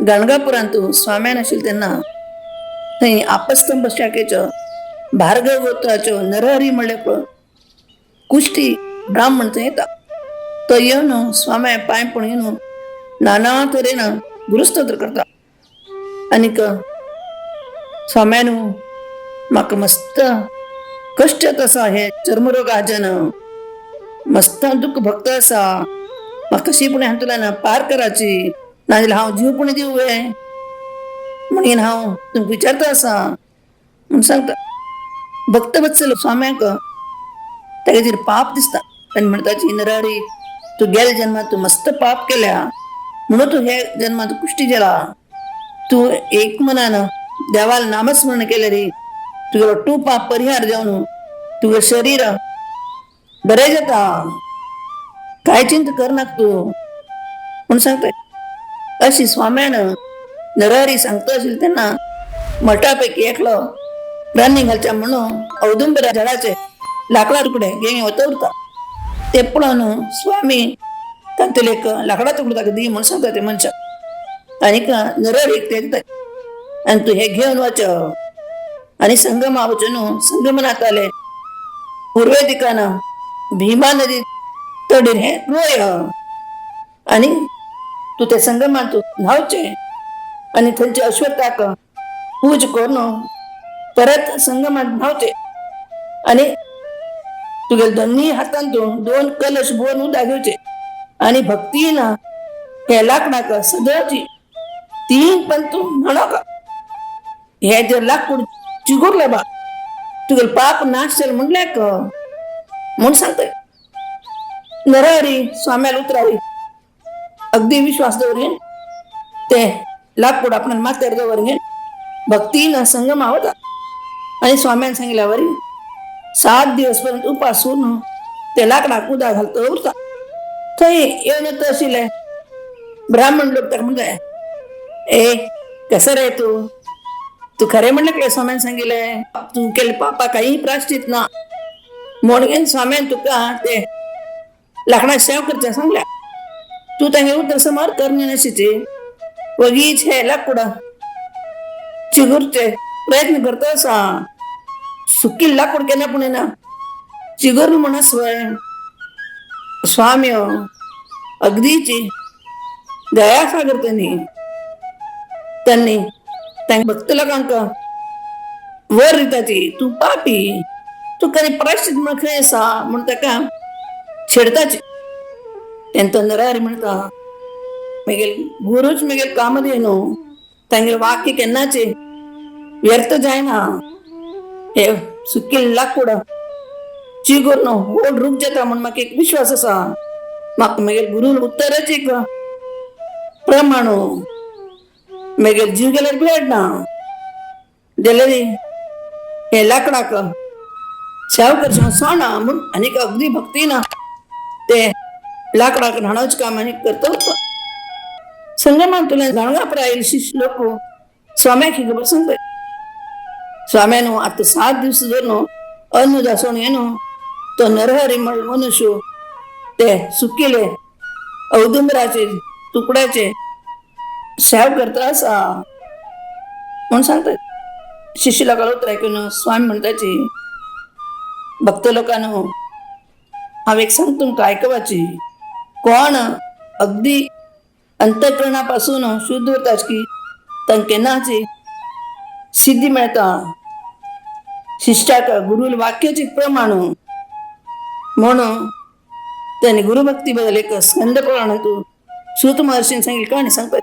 गाणगापुरांतू स्वाम्यान आशिल्ले तेन्ना थंय आपस्तंभ शाखेचो भार्गव गोत्राचो नरहरी म्हणले पळय कुश्टी ब्राह्मण थंय येता. तो येवन स्वाम्या पांय पडून नाना तरेन गुरुस्तोत्र करता. आनीक स्वाम्यान म्हाका मस्त कश्ट येता आसा, हे चर्मरोग आजन मस्त दुःख भक्त आसा, म्हाका कशीपणी हातूंतल्यान पार कराची, नाजाल्यार हांव जीवपणी दिवूय म्हणून हांव तुमकां विचारता आसा म्हूण सांगता. भक्तवत्सल स्वाम्याक ताचेर पाप दिसता आनी म्हणटा की नरहरी, तूं गेल्या जन्मांत तूं मस्त पाप केल्या म्हणून तूं हे जन्मांत कुश्टी जाला. तूं एक मनान देवाल नामस्मरण केलें रे, तुगेलो टू पाप परिहार जावन तुगें शरीर बरें जाता, कांय चिंता करनाका तूं म्हूण सांगता. अशी स्वाम्यान नरहरी सांगता आशिल्ले तेन्ना मठा पैकी एकलो रान्नी घालच्या म्हणून औदुंबरा झाडाचे लाकडां तुकडे घेवन वता उरता. ते पळोवन स्वामी तांतले एक लाकडां तुकडो ताका दी म्हूण सांगता ते मनशाक. आनीक नरहरीक ते दिता आनी तूं हे घेवन वच आनी संगमा वचून संगमनाथ आले पूर्वे दिकान भीमा नदी तडीर हे रोय आनी तूं ते संगमांत न्हांवचें आनी थंयच्या अश्वत्थाक पूज करून परत संगमांत न्हांवचें आनी तुगेले दोन्ही हातांतून 2 कलश भरून उदक घेवचे आनी भक्तीन हे लाकडाक सदळची 3 पंतू म्हणोका. हे जर लाकूड चिगुरले बा तुगेले पाप नाश जाले म्हणल्याक म्हूण सांगता. नरहरी स्वाम्याल उतरावी अगदी विश्वास दवरीन ते लाकूड आपणान माथ्यार दवरीन भक्तीन संगमा वता आनी स्वाम्यान सांगिल्ल्या वरी 7 दिवस पर्यंत उपास करून ते लाकडाक उदक घालता उरता. थंय येवन येता आशिल्ले ब्राह्मण लोक ताका म्हणटाय, ए कसो रे तूं खरें म्हणलें की स्वाम्यान सांगिल्लें तूं केल्ले पापा काही प्राश्चित ना म्हणून स्वाम्यान तुका ते लाकडां सेव करचें सांगल्या. तूं तांगे उतर समोर करणे नाशिची वगीच हे लाकूड चिगुरचे प्रयत्न करता आसा. सुकिल्लें लाकूड केन्ना पूण येना चिगुरल म्हण आसवय. स्वाम्यो अगदीची दया सागर त्यांनी भक्त लोकांक वर दिताची, तूं पापी, तूं कधी प्रायश्चित म्हण खंय आसा म्हूण ताका छेडताची. तेन्ना तो नरहरी म्हणटा, म्हगेल गुरूच म्हगेल कामधेनू न्हू, तांगेले वाक्य केन्नाचे व्यर्थ जायना. हे सुकिल्लें लाकूड चिगूर न्हू व्हड रूख जाता म्हूण म्हाका एक विश्वास आसा. म्हाका म्हगेल गुरू उत्तरच एक प्रमाणू म्हगेल जीव गेल्यार भेटना जाल्यार हे लाकडाक सेव करचें सोना म्हूण आनीक अगदी भक्तीन ते लाकडाक न्हाणोवचें काम आनीक करता वता. संगमांतल्यान गाणगापुरा आयिल्ले शिश्य लोक स्वाम्याक ही खबर सांगता. स्वाम्यान आतां 7 दीस जर न्हू अन्न दासोवन येवन तो नरहरी मनुष्य ते सुकिले औदुंबराचे तुकड्याचे सेव करता आसा म्हूण सांगता. शिश्य लोकांना उतर आयकून स्वामी म्हणटाची, भक्त लोकांनो हांव एक सांगता तुमकां आयकवाची. कोण अगदी अंतकरणा पासून शुद्ध उरताच की तांकां केन्नाची सिद्धी मेळटा. शिश्याक गुरू वाक्याचे प्रमाण म्हणून त्यांनी गुरुभक्ती बद्दल एक स्कंद पुराणांतून सूत महर्षीन सांगिल्ली कहाणी सांगता.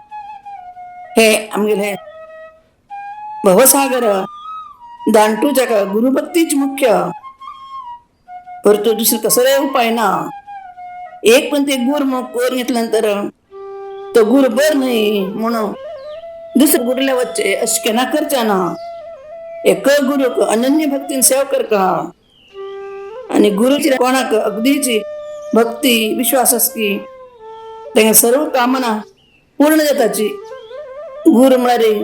हे आमगेले भवसागर दांटू जाका गुरुभक्तीच मुख्य परतू दुसरो कसोय उपाय ना. एक पण ते गुर मग कोर घेतल्या नंतर तो गुर बर न्हय म्हणून दुसरे गुरुले वच्चे अशें केन्ना करचें ना. एक गुरूक अनन्य भक्तीन सेव करता आनी गुरुची कोणाक अगदीची भक्ती विश्वास आस की तेंगे सर्व कामना पूर्ण जाताची. गुरु म्हळ्यार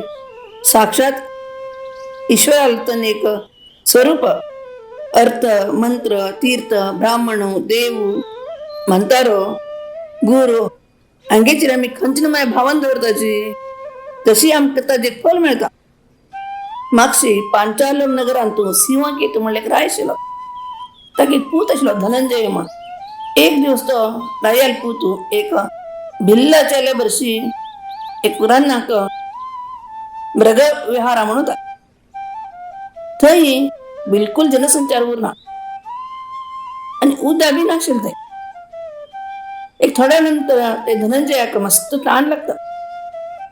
साक्षात ईश्वरान एक स्वरूप अर्थ मंत्र तीर्थ ब्राह्मण देव म्हणतारो गुरु हांगेचेर आमी खंयची मागीर भावन दवरताची तशी आमकां ताजें फल मेळटा. मागशी पांचालम नगरांत तूं सिंहकीत म्हणलें एक राय आशिल्लो. ताका एक पूत आशिल्लो धनंजय म्हण. एक दीस तो रायाल पूत एक भिल्ल चेले बरशी एक रानाक मृग विहारा म्हणून वता. थंय बिलकुल जनसंचार उरना आनी उदक बी नाशिल्लें थंय. एक थोड्या नंतर ते धनंजयाक मस्त ताण लागता.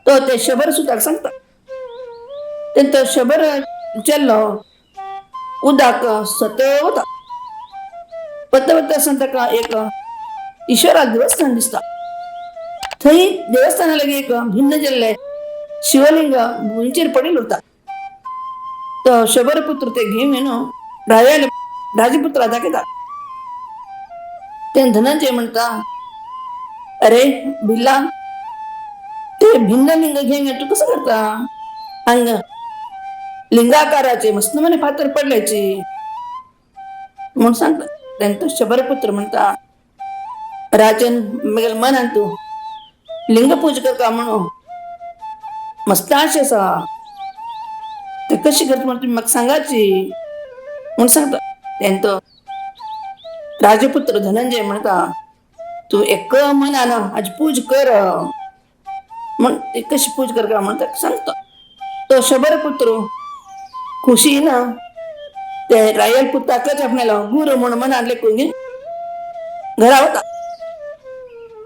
तो ते शबर सुताक सांगता. तेन्ना तो शबर चेल्लो उदक सतळ वता. वता वता आसतना ताका एक ईश्वरा देवस्थान दिसता. थंय देवस्थाना लागीं एक भिन्न जाल्लें शिवलिंग भुंयचेर पडिल्लें उरता. तो शबर पुत्र ते घेवन येवन रायाल राजपुत्रा दाखयता. तेन्ना धनंजय म्हणटा, अरे भिल्ला, ते भिन्न लिंग घेवन तूं कसं करता? हांग लिंगाकाराचे मस्त म्हणे फातर पडल्याची म्हूण सांगता. तेन्ना तो शबरपुत्र म्हणटा, राजन म्हगेल्या मनान तूं लिंग पूजा करता म्हणून मस्त आशा आसा. ते कशी करता म्हण तुमी म्हाका सांगाची म्हूण सांगता. तेन्ना तो राजपुत्र धनंजय म्हणटा, तूं एक मनान हाजी पूज कर म्हण ती कशी पूज करता म्हण ताका सांगता. तो शबरपुत्र खुशीन ते रायल पुताकच आपल्याला गुरु म्हूण मनान लेखून घेवन घरा वता.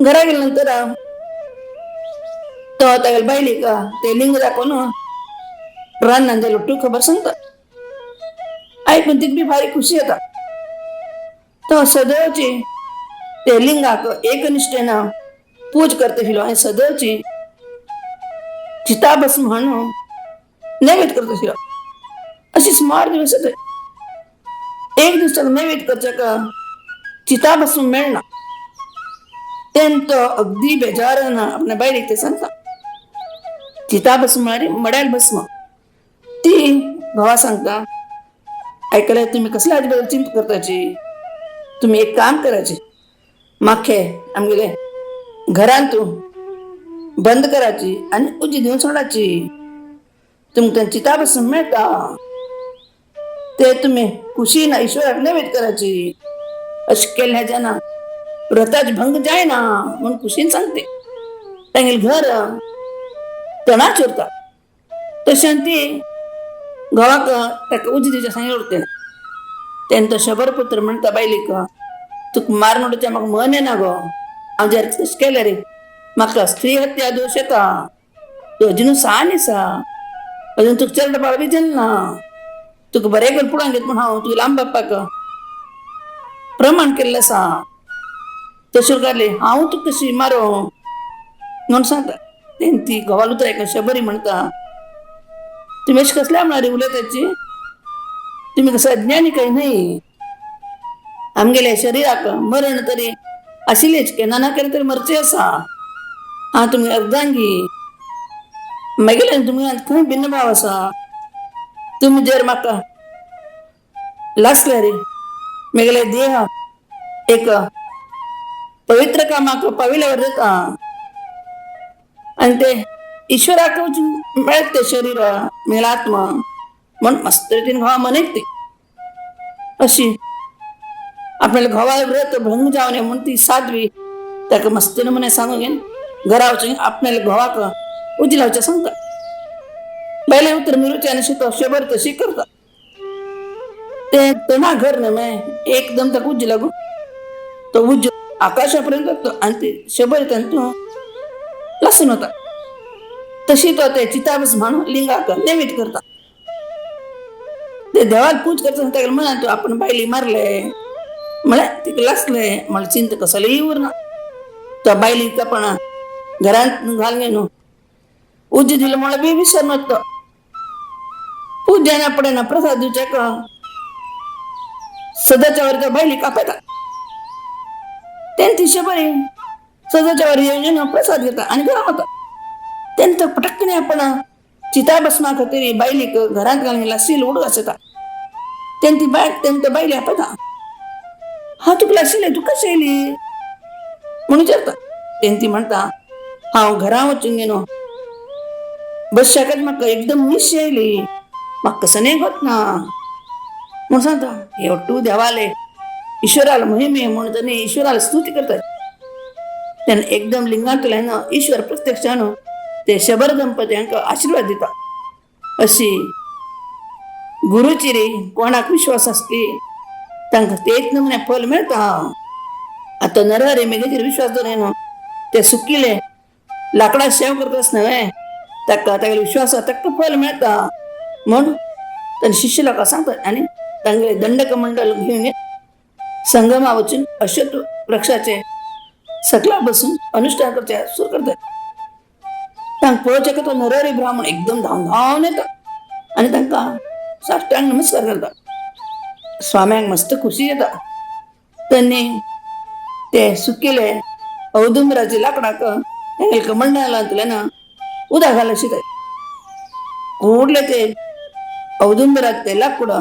घरा गेल्या नंतर तो तागेल्या बायलेक ते लिंग दाखोवन रानान जालो तूं खबर सांगता. आयकून तिका बी भारी खुशी येता. तो सदैवची ते लिंगाक एकनिश्ठेन पूज करता आशिल्लो आनी सदैवची चिताभस्म हाडून नैवेद्य करता आशिल्लो. अशी सुमार दिवस जाले. एक दीस ताका नैवेद्य करच्याक चिताभस्म मेळना. तेन्ना तो अगदी बेजारान आपल्या बायलेक ते सांगता. चिताभस्म म्हळ्यार मड्याल भस्म. ती घोवा सांगता, आयकलें तुमी कसल्या हाजे बद्दल चिंता करताची. तुमी एक काम कराचे, माखे आमगेले घरान तूं बंद कराची आनी उजी दिवन सोडाची. तुमकां चिताभस्म मेळटा ते तुमी खुशीन ईश्वराक नैवेद्य कराची. अशें केल्या जना व्रताचे भंग जायना म्हूण खुशीन सांगते. तांगेलें घर तणाच उरता. तशें ती घोवाक ताका उजी दिवचे सांगले उरते. तेन्ना तो शबरपुत्र म्हणटा बायलेक, तुका मारून उडोवचें म्हाका मन येना गो. हांव जर तशें केलें रे म्हाका स्त्री हत्या दोश येता. तूं अजुनूय सान आसा. अजून तुका चलता बाळ बी जालना. तुका बरें करून पुडान घेता म्हूण हांव तुगे लांब बापायक प्रमाण केल्लें आसा. तशें जालें हांव तुका कशी मारूं म्हूण सांगता. तेन्ना ती घोवाल उतर आयकून शबरी म्हणटा, तुमी अशें कसल्या म्हणारी उलयताची. तुमी कसो अज्ञानी काय न्हय. आमगेल्या शरिराक मरण तरी आशिल्लेच केन्ना ना केन्ना तरी मरचें आसा. हांव तुमगे अर्धांगी. म्हगेल्यान तुमगे खंय भिन्न भाव आसा. तुमी जर म्हाका लासले रे म्हगेले देह एक पवित्र कामाक पाविल्यावर जाता आनी ते ईश्वराक मेळटा ते शरीर म्हगेलो आत्मा म्हण मस्त रितीन घोवा मनयता. अशी आपल्याला घोवा व्रत भंग जावन नये म्हूण ती साध्वी ताका मस्त नमुने सांगून घेवन घरा वचून आपल्याला घोवाक उजी लावचें सांगता. बायले उतर मिरूचे आनी तो शबर तशी करता. ते तना घर न्हय मागीर एकदम ताका उजी लागून तो उज्जो आकाशा पर्यंत जाता आनी ते शबर तूं लासून वता. तशी तो ते चिताभस्म हाडून लिंगाक नैवेद्य करता. ते देवाक पूज करता तागेल्या मनान तूं आपण बायली मारले म्हळ्यार तिका लासले म्हळ्यार चिंता कसलीय उरना. तो बायलीक आपण घरांत घालून घेवन उज्ज दिलो म्हळ्यार बी विसरून वता. पूज जायना पडना प्रसाद दिवच्याक सदाच्या वर त्या बायलीक आपयता. तेन्ना ती शबरी सदाच्या वर येवन प्रसाद घेता आनी घरा वता. तेन्ना तो पटकन आपण चिताभस्मा खातीर बायलीक घरांत घालून लासील उडो आसता. तेन्ना त्या बायली आपयता, हांव तुका लाशिल्लें तूं कशी येयली म्हूण विचारता. तेन्ना ती म्हणटा, हांव घरा वचून घेवन बस शाखेत म्हाका एकदम मिस येयली. म्हाका कसं नाही ना मग सांगता एवटू देवाले ईश्वराला महिमे म्हणून त्याने ईश्वराला स्तुती करतात. त्यानं एकदम लिंगांतल्यान ईश्वर प्रत्यक्षानं ते शबर दंपत्यांक आशीर्वाद दिता. अशी गुरुची रे कोणाक विश्वास असली तांकां तेच नमुने फल मेळटा. आता नरहरी मेघेचेर विश्वास दवरिना ते सुकिले लाकडात सेव करतास न्हय ताका तागेले विश्वास ताका फल मेळटा म्हूण तांणी शिश्य लोकांक सांगतात आनी तांगेले दंडक मंडळ घेवन संगमा वचून अश्वत्थ वृक्षाचे सकला बसून अनुष्ठान करचे सुरू करतात. तांकां पळोवचे तो नरहरी ब्राह्मण एकदम धांवन धांवन येता आनी तांकां साश्टांग नमस्कार करता. स्वाम्यांक मस्त खुशी येता. त्यांनी ते सुकिले औदुंबराचे लाकडाक तांगेले कमंडलांतल्यान उदक घालूंक शिकतात. व्हडले ते औदुंबराक ते लाकूड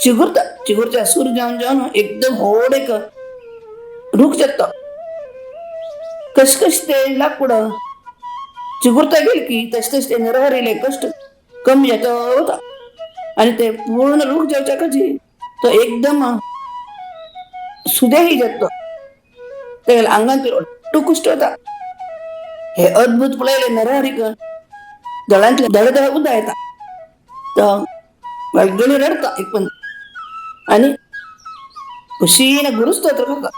चिगुरता. चिगुरच्या सूर जावन जावन एकदम व्हड एक रूख जाता. कश ते लाकूड चिगुरता गेले की तशें ते नरहरीले कष्ट कमी जाता होता आणि ते पूर्ण रूख जावच्या कधी तो एकदम सुदेही जातो. तेगेले आंगान ते अट्टू कुश्ट होता. हे अद्भुत पळयले नरहरीक दोळ्यांतले धड धड उदक येता. तो गळगळी रडता एक पण आनी खुशीन गुरुस्तोत्र करता.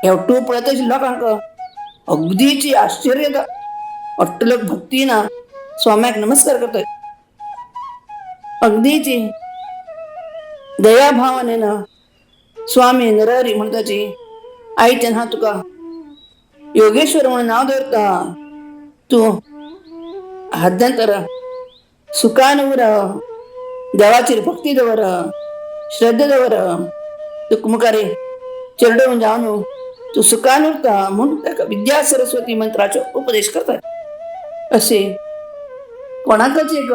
हेवटू पळयता लोकांक अगदीची आश्चर्य येता. अट्टू लोक भक्तीन स्वाम्याक नमस्कार करतात. अगदीची दया भावनेन स्वामी नरहरी म्हणटाची आईच्यान हांव तुका योगेश्वर म्हणून नांव दवरता. तूं हाद्यांतर सुखान उर, देवाचेर भक्ती दवर, श्रद्धा दवर, तुका मुखार चेडूं जावन तूं सुखान उरता म्हूण ताका विद्या सरस्वती मंत्राचो उपदेश करतात. अशे कोणाकच एक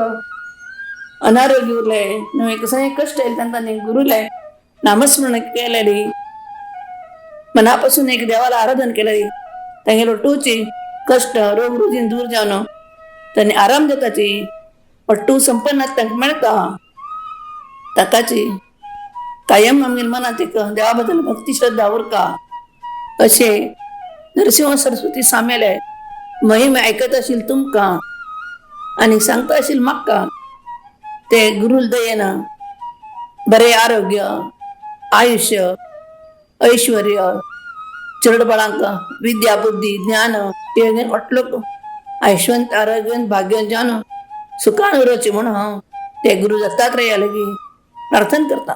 अनारोग्य उरले न्हय कसं कष्ट येयले तांकां गुरुले नामस्मरण केलेली मनापासून एक देवाला आराधन केलेली तांगेलो टूची कष्ट रोग रुजीन दूर जावन त्यांनी आराम जाताची अट्टू संपन्नात तांकां मेळटा. ताकाची कायम आमगे मनात एक देवा बद्दल भक्ती श्रद्धा उरता. अशे नरसिंह सरस्वती सामेले महिमे आयकत आशिल्ले तुमकां आनी सांगता आशिल्ले म्हाका ते गुरुल दयेन बरे आरोग्य आयुष्य ऐश्वर्य चेडबाळांक विद्या बुद्धी ज्ञान हे अटलो ऐश्वंत आरोग्यवंत भाग्यवंत जावन सुखान उरचे म्हणून हांव ते गुरु दत्तात्रेया लागीं प्रार्थना करता.